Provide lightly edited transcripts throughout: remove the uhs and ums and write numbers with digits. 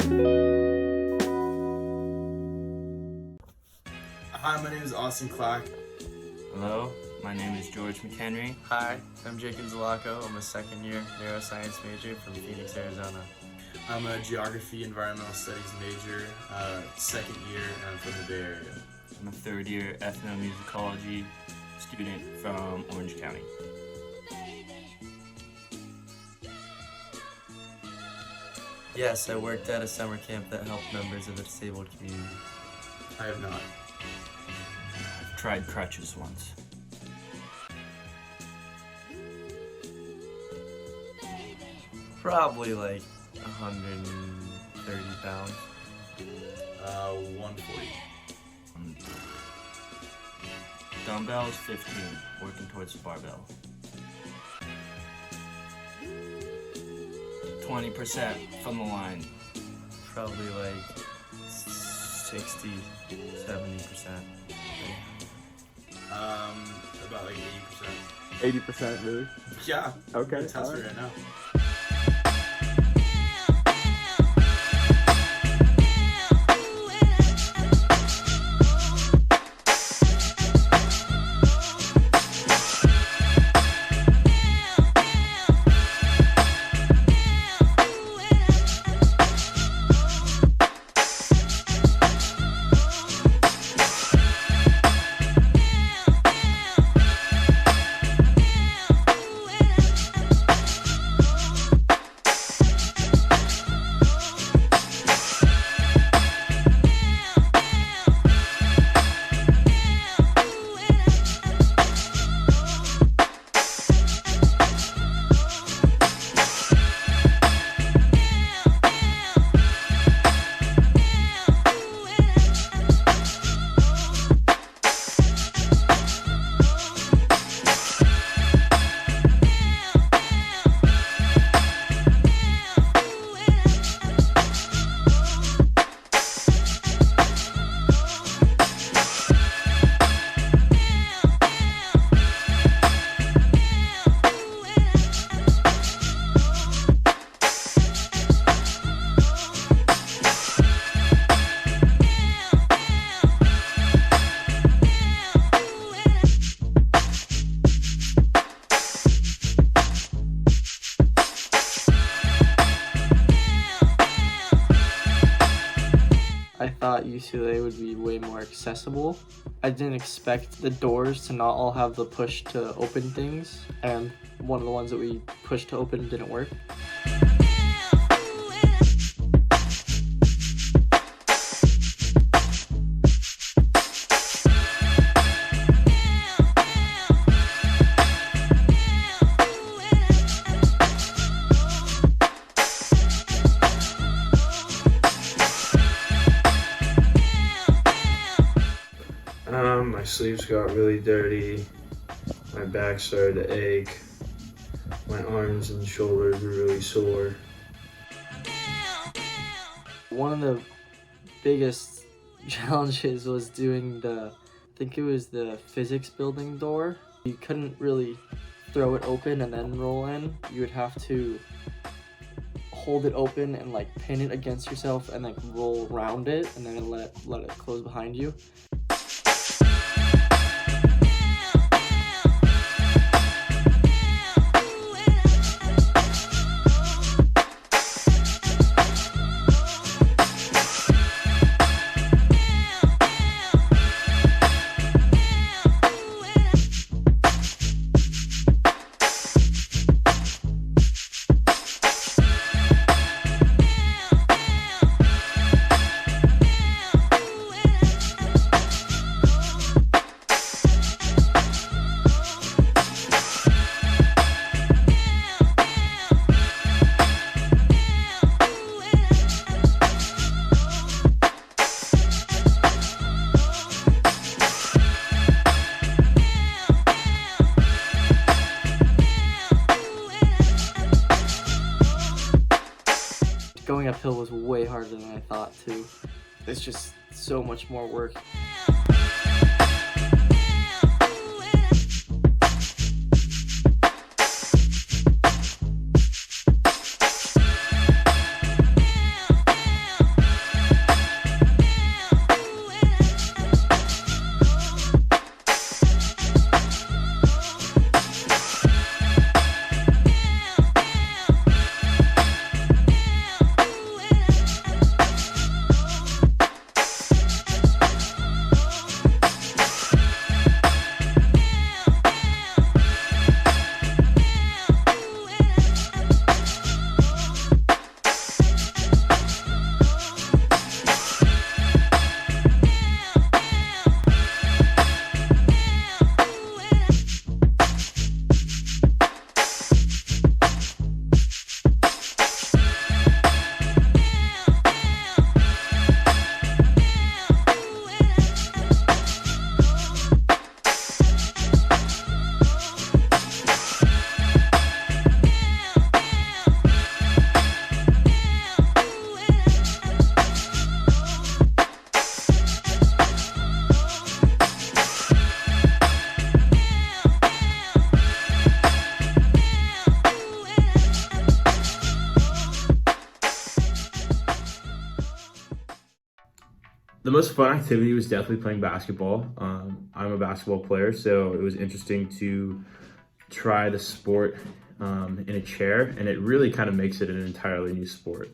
Hi, my name is Austin Clark. Hello, my name is George McHenry. Hi, I'm Jake Zalako. I'm a second-year neuroscience major from Phoenix, Arizona. I'm a geography environmental studies major, second year, and I'm from the Bay Area. I'm a third-year ethnomusicology student from Orange County. Yes, I worked at a summer camp that helped members of the disabled community. I have not. I've tried crutches once. Probably like 130 pounds. 140. Dumbbells, 15, working towards the barbell. 20% from the line. Probably like 60, 70%. About like 80%. 80%, really? Yeah. Okay. Test all me right. right now. I thought UCLA would be way more accessible. I didn't expect the doors to not all have the push to open things, and one of the ones that we pushed to open didn't work. My sleeves got really dirty, my back started to ache, my arms and shoulders were really sore. One of the biggest challenges was doing I think it was the physics building door. You couldn't really throw it open and then roll in. You would have to hold it open and like pin it against yourself and like roll around it and then let it close behind you. Going uphill was way harder than I thought too. It's just so much more work. The most fun activity was definitely playing basketball. I'm a basketball player, so it was interesting to try the sport in a chair, and it really kind of makes it an entirely new sport.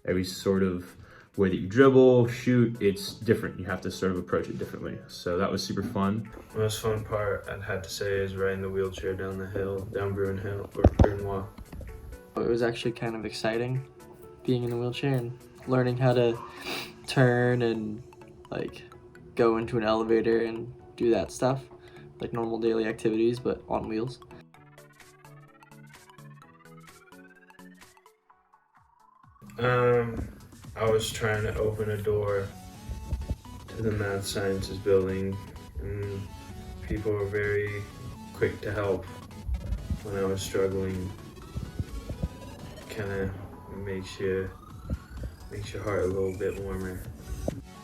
Every sort of way that you dribble, shoot, it's different. You have to sort of approach it differently. So that was super fun. The most fun part I'd have to say is riding the wheelchair down the hill, down Bruin Hill, or Bruin. It was actually kind of exciting being in a wheelchair and learning how to turn and like go into an elevator and do that stuff, like normal daily activities, but on wheels. I was trying to open a door to the math sciences building, and people were very quick to help when I was struggling. Kind of makes your heart a little bit warmer.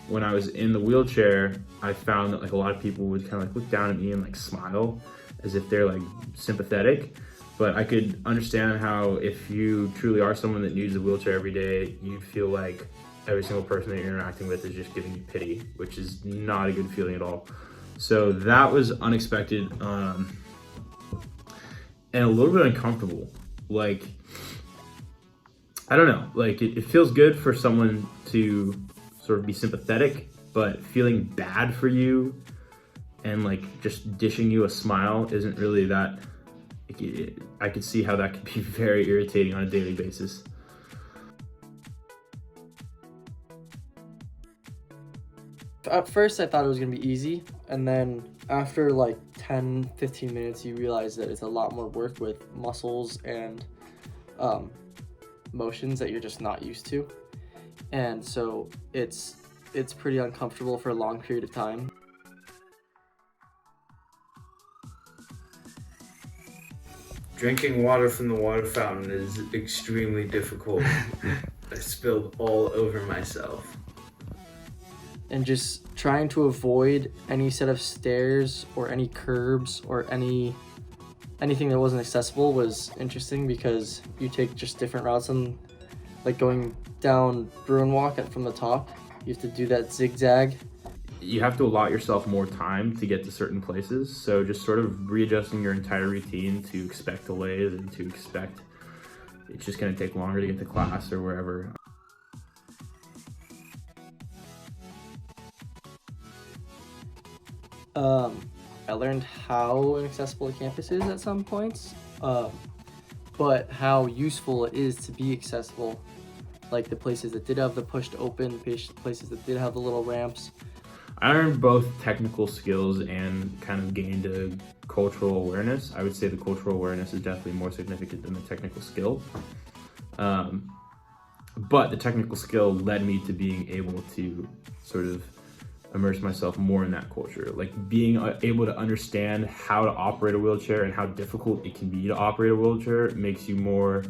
When I was in the wheelchair, I found that like a lot of people would kind of like look down at me and like smile as if they're like sympathetic. But I could understand how if you truly are someone that needs a wheelchair every day, you feel like every single person that you're interacting with is just giving you pity, which is not a good feeling at all. So that was unexpected and a little bit uncomfortable. Like, I don't know, like it feels good for someone to sort of be sympathetic, but feeling bad for you and like just dishing you a smile isn't really that. I could see how that could be very irritating on a daily basis. At first I thought it was gonna be easy, and then after like 10-15 minutes you realize that it's a lot more work with muscles and motions that you're just not used to, and so it's pretty uncomfortable for a long period of time. Drinking water from the water fountain is extremely difficult. I spilled all over myself. And just trying to avoid any set of stairs or any curbs or anything that wasn't accessible was interesting, because you take just different routes, and like going down Bruin Walk from the top, you have to do that zigzag. You have to allot yourself more time to get to certain places. So just sort of readjusting your entire routine to expect delays and to expect it's just gonna take longer to get to class or wherever. I learned how inaccessible the campus is at some points, but how useful it is to be accessible. Like the places that did have the push to open, places that did have the little ramps. I learned both technical skills and kind of gained a cultural awareness. I would say the cultural awareness is definitely more significant than the technical skill. But the technical skill led me to being able to sort of immerse myself more in that culture. Like being able to understand how to operate a wheelchair and how difficult it can be to operate a wheelchair makes you more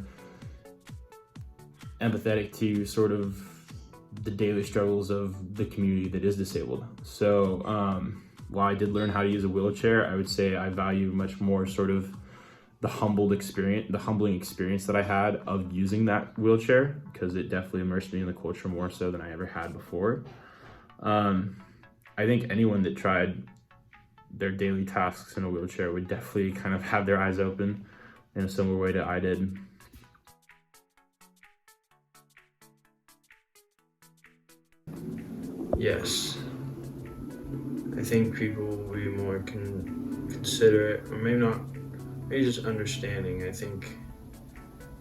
empathetic to sort of the daily struggles of the community that is disabled. So while I did learn how to use a wheelchair, I would say I value much more sort of the humbling experience that I had of using that wheelchair, because it definitely immersed me in the culture more so than I ever had before. I think anyone that tried their daily tasks in a wheelchair would definitely kind of have their eyes open in a similar way that I did. Yes. I think people will be more considerate, or maybe not, maybe just understanding. I think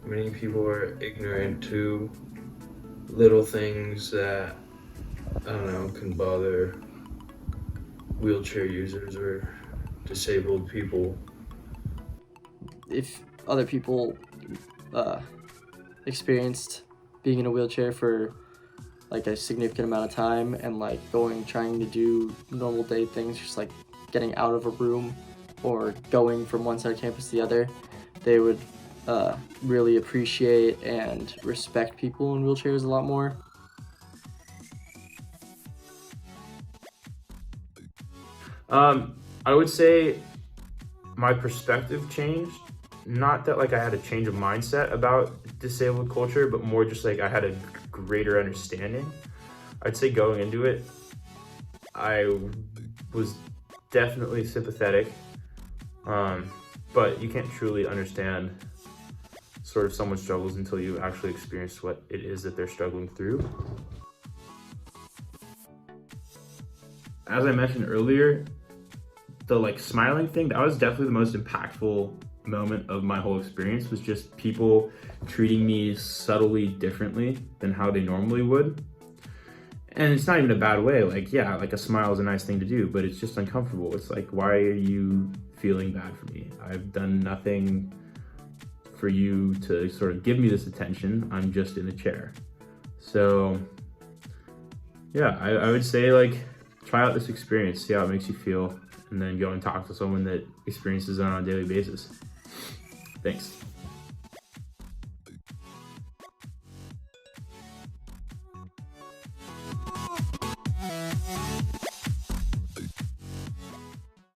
many people are ignorant to little things that, I don't know, can bother wheelchair users or disabled people. If other people experienced being in a wheelchair for like a significant amount of time and like trying to do normal day things, just like getting out of a room or going from one side of campus to the other, they would really appreciate and respect people in wheelchairs a lot more. I would say my perspective changed. Not that like I had a change of mindset about disabled culture, but more just like I had a greater understanding. I'd say going into it, I was definitely sympathetic, but you can't truly understand sort of someone's struggles until you actually experience what it is that they're struggling through. As I mentioned earlier, the like smiling thing, that was definitely the most impactful moment of my whole experience, was just people treating me subtly differently than how they normally would. And it's not even a bad way. Like, yeah, like a smile is a nice thing to do, but it's just uncomfortable. It's like, why are you feeling bad for me? I've done nothing for you to sort of give me this attention. I'm just in a chair. So yeah, I would say like, try out this experience, see how it makes you feel, and then go and talk to someone that experiences it on a daily basis. Thanks.